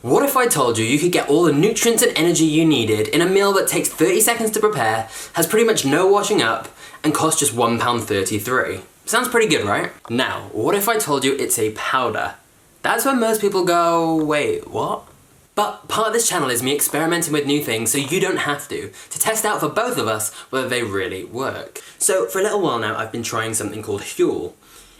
What if I told you you could get all the nutrients and energy you needed in a meal that takes 30 seconds to prepare, has pretty much no washing up, and costs just £1.33? Sounds pretty good, right? Now, what if I told you it's a powder? That's when most people go, wait, what? But part of this channel is me experimenting with new things so you don't have to test out for both of us whether they really work. So for a little while now I've been trying something called Huel.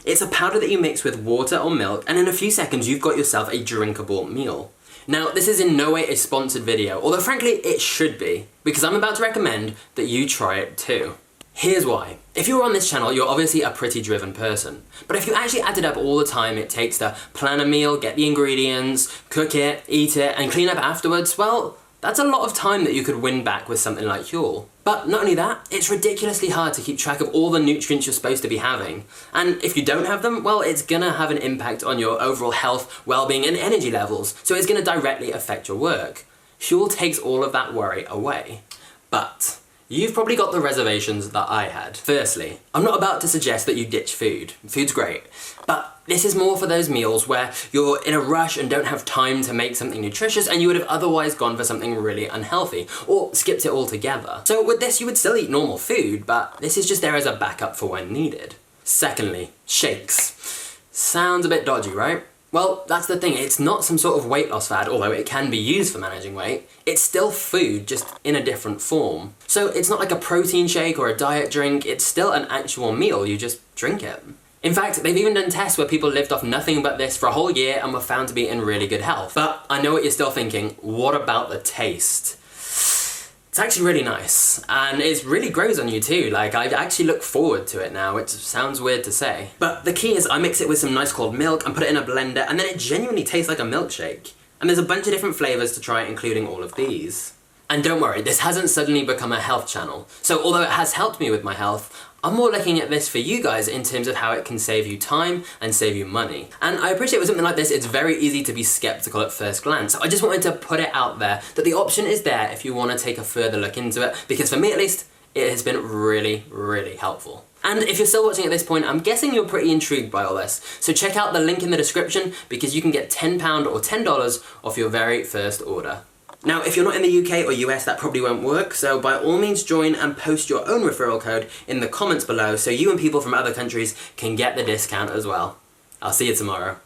It's a powder that you mix with water or milk, and in a few seconds you've got yourself a drinkable meal. Now, this is in no way a sponsored video, although frankly it should be, because I'm about to recommend that you try it too. Here's why. If you're on this channel, you're obviously a pretty driven person. But if you actually added up all the time it takes to plan a meal, get the ingredients, cook it, eat it, and clean up afterwards, well, that's a lot of time that you could win back with something like Huel. But not only that, it's ridiculously hard to keep track of all the nutrients you're supposed to be having. And if you don't have them, well, it's gonna have an impact on your overall health, well-being, and energy levels, so it's gonna directly affect your work. Huel takes all of that worry away. But you've probably got the reservations that I had. Firstly, I'm not about to suggest that you ditch food. Food's great. But this is more for those meals where you're in a rush and don't have time to make something nutritious and you would have otherwise gone for something really unhealthy, or skipped it altogether. So with this you would still eat normal food, but this is just there as a backup for when needed. Secondly, shakes. Sounds a bit dodgy, right? Well, that's the thing, it's not some sort of weight loss fad, although it can be used for managing weight. It's still food, just in a different form. So it's not like a protein shake or a diet drink, it's still an actual meal, you just drink it. In fact, they've even done tests where people lived off nothing but this for a whole year and were found to be in really good health. But I know what you're still thinking, what about the taste? It's actually really nice, and it really grows on you too. Like, I actually look forward to it now, which sounds weird to say. But the key is I mix it with some nice cold milk and put it in a blender, and then it genuinely tastes like a milkshake. And there's a bunch of different flavours to try, including all of these. And don't worry, this hasn't suddenly become a health channel. So although it has helped me with my health, I'm more looking at this for you guys in terms of how it can save you time and save you money. And I appreciate with something like this, it's very easy to be skeptical at first glance. I just wanted to put it out there that the option is there if you want to take a further look into it, because for me at least, it has been really, really helpful. And if you're still watching at this point, I'm guessing you're pretty intrigued by all this. So check out the link in the description because you can get £10 or $10 off your very first order. Now, if you're not in the UK or US, that probably won't work, so by all means join and post your own referral code in the comments below so you and people from other countries can get the discount as well. I'll see you tomorrow.